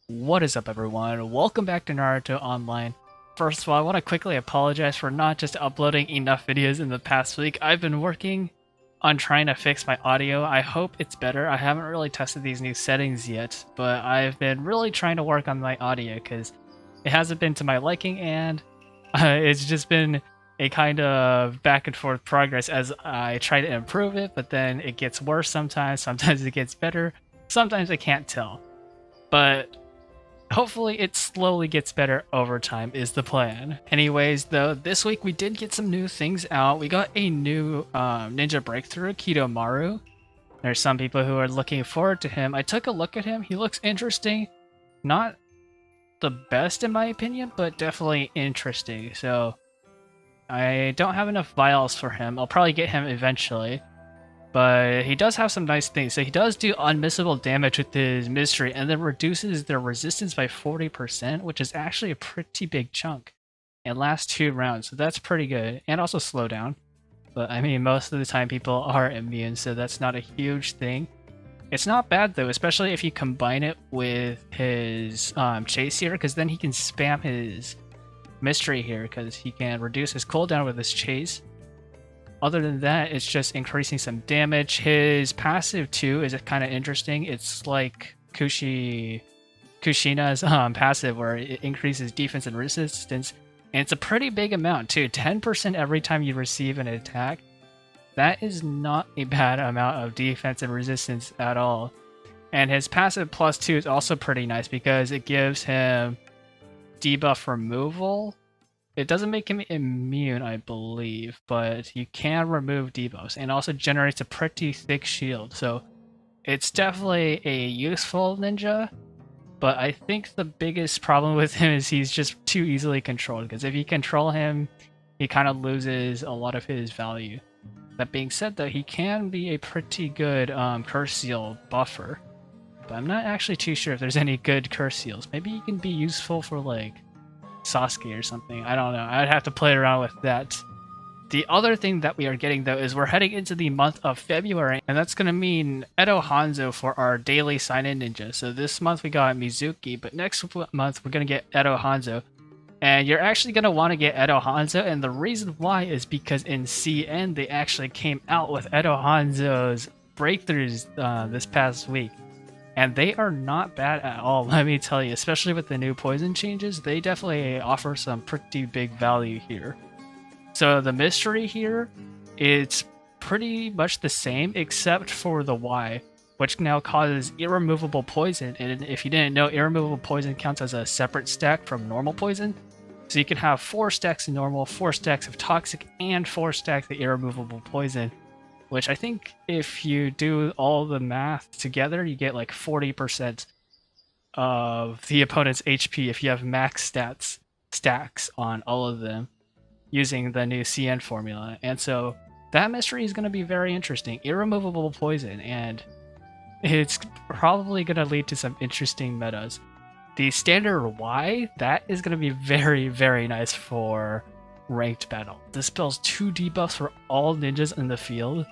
What is up, everyone? Welcome back to Naruto Online. First of all, I want to quickly apologize for not just uploading enough videos in the past week. I've been working on trying to fix my audio. I hope it's better. I haven't really tested these new settings yet, but I've been really trying to work on my audio because it hasn't been to my liking, and it's just been a kind of back and forth progress as I try to improve it, but then it gets worse sometimes it gets better, sometimes I can't tell. But hopefully it slowly gets better over time is the plan. Anyways, though, this week we did get some new things out. We got a new ninja breakthrough, Kidomaru. There's some people who are looking forward to him. I took a look at him. He looks interesting. Not the best in my opinion, but definitely interesting. So I don't have enough vials for him. I'll probably get him eventually. But he does have some nice things. So he does do unmissable damage with his mystery and then reduces their resistance by 40%, which is actually a pretty big chunk. And lasts 2 rounds, so that's pretty good. And also slow down. But I mean, most of the time people are immune, so that's not a huge thing. It's not bad though, especially if you combine it with his chase here, because then he can spam his mystery here, because he can reduce his cooldown with his chase. Other than that, it's just increasing some damage. His passive too is kind of interesting. It's like Kushina's passive, where it increases defense and resistance, and it's a pretty big amount too. 10% every time you receive an attack. That is not a bad amount of defense and resistance at all. And his passive +2 is also pretty nice because it gives him debuff removal. It doesn't make him immune, I believe, but you can remove debuffs, and also generates a pretty thick shield. So it's definitely a useful ninja, but I think the biggest problem with him is he's just too easily controlled, because if you control him, he kind of loses a lot of his value. That being said, though, he can be a pretty good curse seal buffer, but I'm not actually too sure if there's any good curse seals. Maybe he can be useful for, like, Sasuke or something. I don't know. I'd have to play around with that. The other thing that we are getting, though, is we're heading into the month of February, and that's going to mean Edo Hanzo for our daily sign-in ninja. So this month we got Mizuki, but next month we're going to get Edo Hanzo. And you're actually going to want to get Edo Hanzo, and the reason why is because in CN they actually came out with Edo Hanzo's breakthroughs this past week. And they are not bad at all, let me tell you, especially with the new poison changes. They definitely offer some pretty big value here. So the mystery here, it's pretty much the same except for the Y, which now causes irremovable poison. And if you didn't know, irremovable poison counts as a separate stack from normal poison. So you can have 4 stacks of normal, 4 stacks of toxic, and 4 stacks of irremovable poison. Which I think if you do all the math together, you get like 40% of the opponent's HP if you have max stacks on all of them using the new CN formula. And so that mystery is going to be very interesting. Irremovable poison, and it's probably going to lead to some interesting metas. The standard Y, that is going to be very, very nice for ranked battle. This spells 2 debuffs for all ninjas in the field.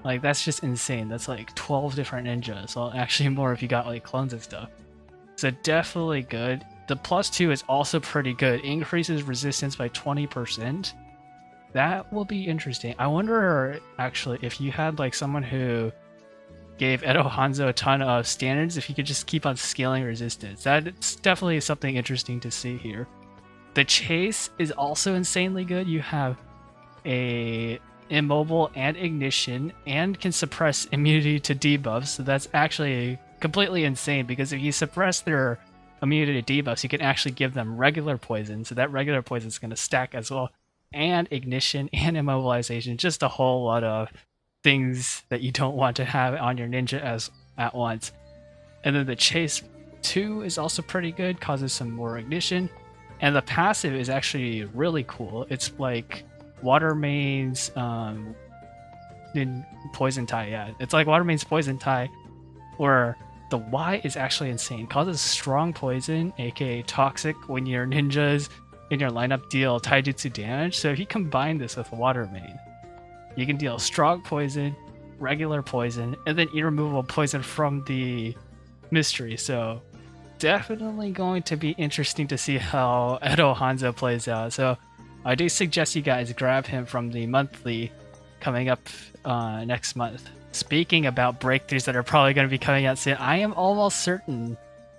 Like, that's just insane. That's like 12 different ninjas. Well, actually more if you got like clones and stuff. So definitely good. The +2 is also pretty good. Increases resistance by 20%. That will be interesting. I wonder actually if you had like someone who gave Edo Hanzo a ton of standards, if you could just keep on scaling resistance. That's definitely something interesting to see here. The chase is also insanely good. You have a immobile and ignition, and can suppress immunity to debuffs. So that's actually completely insane, because if you suppress their immunity to debuffs, you can actually give them regular poison. So that regular poison is going to stack as well. And ignition and immobilization, just a whole lot of things that you don't want to have on your ninja as at once. And then the chase 2 is also pretty good, causes some more ignition. And the passive is actually really cool. It's like Water Main's in Poison Tai, yeah. It's like Water Main's Poison Tai, where the Y is actually insane. Causes strong poison, aka toxic, when your ninjas in your lineup deal taijutsu damage. So if you combine this with Water Main, you can deal strong poison, regular poison, and then irremovable poison from the mystery. So definitely going to be interesting to see how Edo Hanzo plays out. So I do suggest you guys grab him from the monthly coming up next month. Speaking about breakthroughs that are probably going to be coming out soon, I am almost certain,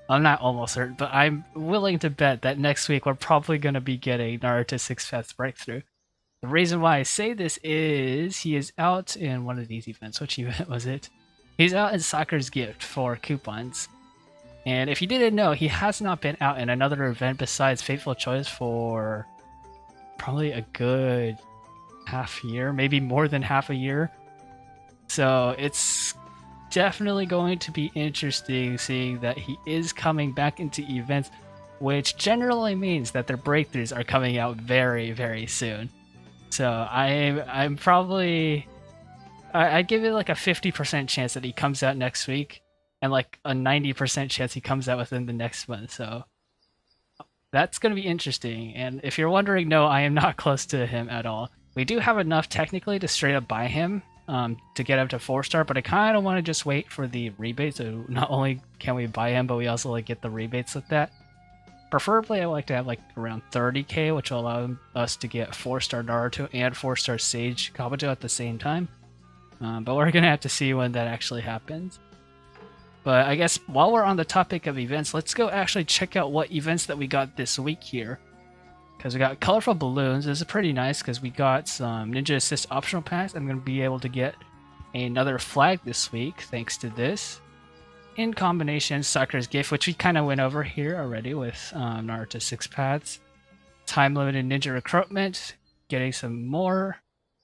I'm not almost certain, but I'm willing to bet that next week we're probably going to be getting Naruto 6 Paths breakthrough. The reason why I say this is he is out in one of these events. Which event was it? He's out in Soccer's Gift for coupons. And if you didn't know, he has not been out in another event besides Fateful Choice for probably a good half year, maybe more than half a year. So it's definitely going to be interesting seeing that he is coming back into events, which generally means that their breakthroughs are coming out very, very soon. So I'm probably I give it like a 50% chance that he comes out next week, and like a 90% chance he comes out within the next month. So that's going to be interesting. And if you're wondering, no, I am not close to him at all. We do have enough technically to straight up buy him to get him to 4-star, but I kind of want to just wait for the rebates. So not only can we buy him, but we also like get the rebates with that. Preferably, I like to have like around 30k, which will allow us to get 4-star Naruto and 4-star Sage Kabuto at the same time. But we're gonna have to see when that actually happens. But I guess while we're on the topic of events, let's go actually check out what events that we got this week here. Because we got colorful balloons. This is pretty nice because we got some Ninja Assist optional packs. I'm gonna be able to get another flag this week thanks to this. In combination, Soccer's Gift, which we kind of went over here already with Naruto 6 Paths. Time limited ninja recruitment, getting some more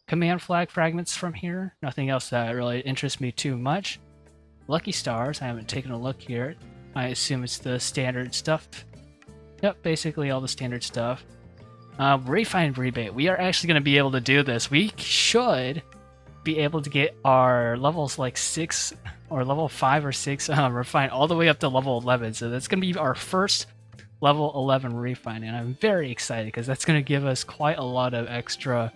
command flag fragments from here. Nothing else that really interests me too much. Lucky Stars, I haven't taken a look here. I assume it's the standard stuff. Yep, basically all the standard stuff. Refined rebate. We are actually going to be able to do this. We should be able to get our levels like 6 or level 5 or 6 refined all the way up to level 11. So that's going to be our first level 11 refine, and I'm very excited because that's going to give us quite a lot of extra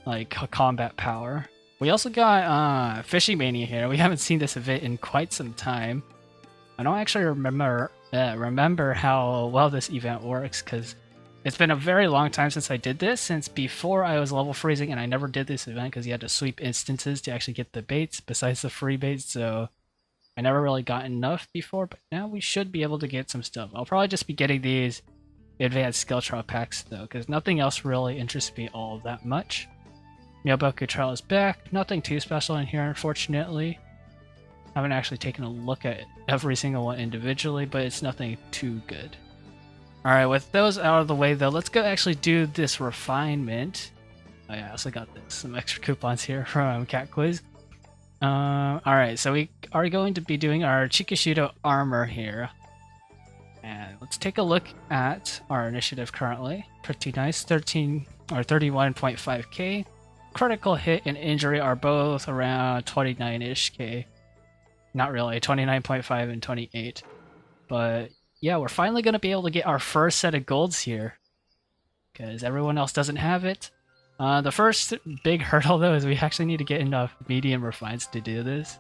like combat power. We also got Fishing Mania here. We haven't seen this event in quite some time. I don't actually remember how well this event works because it's been a very long time since I did this, since before I was level freezing, and I never did this event because you had to sweep instances to actually get the baits besides the free baits, so I never really got enough before, but now we should be able to get some stuff. I'll probably just be getting these advanced skill trial packs though, because nothing else really interests me all that much. Myoboku trial is back. Nothing too special in here, unfortunately. I haven't actually taken a look at every single one individually, but it's nothing too good. Alright, with those out of the way though, let's go actually do this refinement. Oh yeah, I also got some extra coupons here from Cat Quiz. Alright, so we are going to be doing our Chikishido armor here. And let's take a look at our initiative currently. Pretty nice, 13 or 31.5k. Critical hit and injury are both around 29-ish k. Not really, 29.5 and 28. But yeah, we're finally going to be able to get our first set of golds here, because everyone else doesn't have it. The first big hurdle, though, is we actually need to get enough medium refines to do this.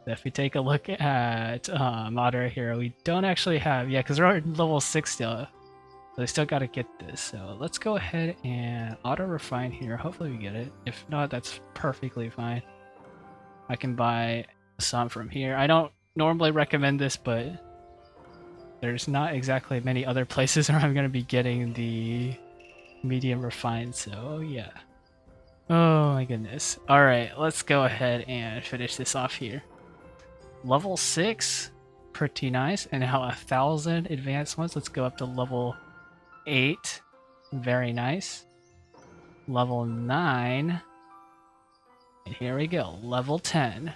So if we take a look at Moderate here, we don't actually have, yeah, because we're at level 6 still. So we still got to get this. So let's go ahead and auto-refine here. Hopefully we get it. If not, that's perfectly fine. I can buy some from here. I don't normally recommend this, but there's not exactly many other places where I'm going to be getting the medium refined, so yeah. Oh my goodness. Alright, let's go ahead and finish this off here. Level 6, pretty nice. And now 1,000 advanced ones. Let's go up to level 8. Very nice. Level 9. And here we go, level 10.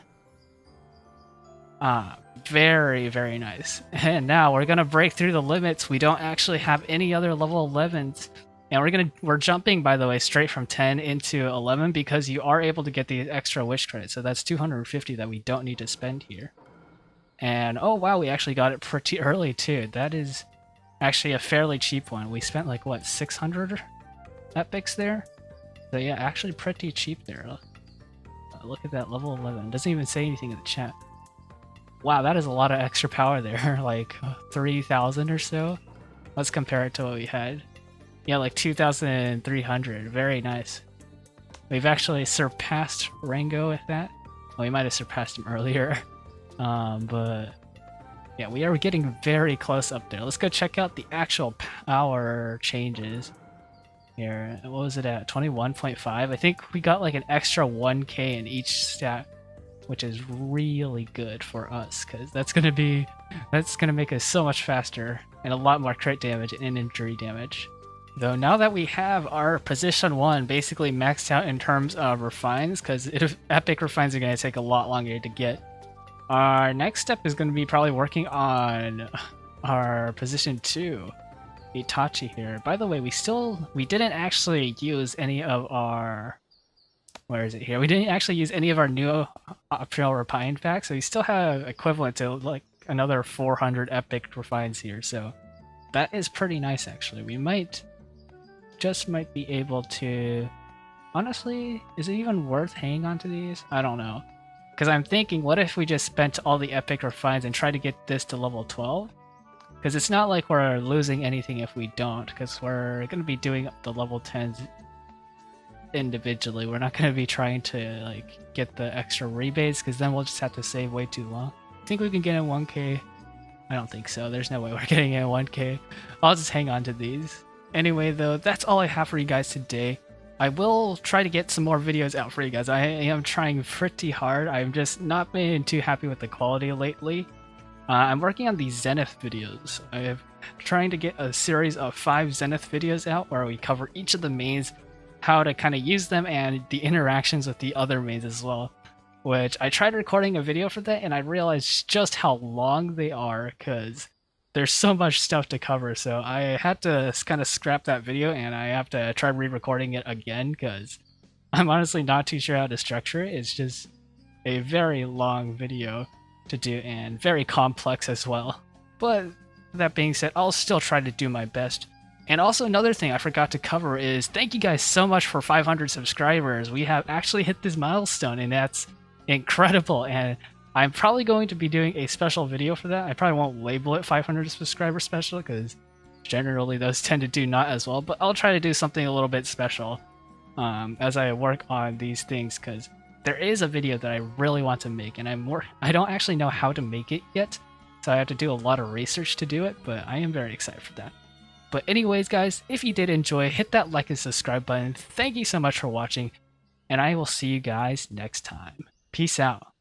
Very, very nice. And now we're gonna break through the limits. We don't actually have any other level 11s. And we're jumping, by the way, straight from 10 into 11 because you are able to get the extra wish credit. So that's 250 that we don't need to spend here. And oh wow, we actually got it pretty early too. That is actually a fairly cheap one. We spent like what, 600 epics there? So yeah, actually pretty cheap there. Look at that, level 11. Doesn't even say anything in the chat. Wow, that is a lot of extra power there, like 3,000 or so. Let's compare it to what we had. Yeah, like 2,300. Very nice. We've actually surpassed Rango with that. Well, we might have surpassed him earlier. But yeah, we are getting very close up there. Let's go check out the actual power changes here. What was it at? 21.5? I think we got like an extra 1k in each stat, which is really good for us because that's gonna make us so much faster and a lot more crit damage and injury damage. Though now that we have our position 1 basically maxed out in terms of refines, because epic refines are going to take a lot longer to get, our next step is going to be probably working on our position 2, Itachi here. By the way, we didn't actually use any of our, where is it here? We didn't actually use any of our new optional refine packs, so we still have equivalent to like another 400 epic refines here, so that is pretty nice actually. We might be able to, honestly, is it even worth hanging on to these? I don't know, because I'm thinking, what if we just spent all the epic refines and try to get this to level 12? Because it's not like we're losing anything if we don't, because we're going to be doing the level 10s individually. We're not going to be trying to like get the extra rebates, because then we'll just have to save way too long. Think we can get in 1k? I don't think so. There's no way we're getting in 1k. I'll just hang on to these. Anyway, though, that's all I have for you guys today. I will try to get some more videos out for you guys. I am trying pretty hard. I've just not been too happy with the quality lately. I'm working on these Zenith videos. I'm trying to get a series of 5 Zenith videos out where we cover each of the mains, how to kind of use them, and the interactions with the other mains as well. Which I tried recording a video for that, and I realized just how long they are, because there's so much stuff to cover, so I had to kind of scrap that video and I have to try re-recording it again because I'm honestly not too sure how to structure it. It's just a very long video to do and very complex as well. But that being said, I'll still try to do my best. And also another thing I forgot to cover is thank you guys so much for 500 subscribers. We have actually hit this milestone and that's incredible, and I'm probably going to be doing a special video for that. I probably won't label it 500 subscriber special because generally those tend to do not as well, but I'll try to do something a little bit special as I work on these things, because there is a video that I really want to make and I don't actually know how to make it yet, so I have to do a lot of research to do it, but I am very excited for that. But anyways guys, if you did enjoy, hit that like and subscribe button. Thank you so much for watching, and I will see you guys next time. Peace out.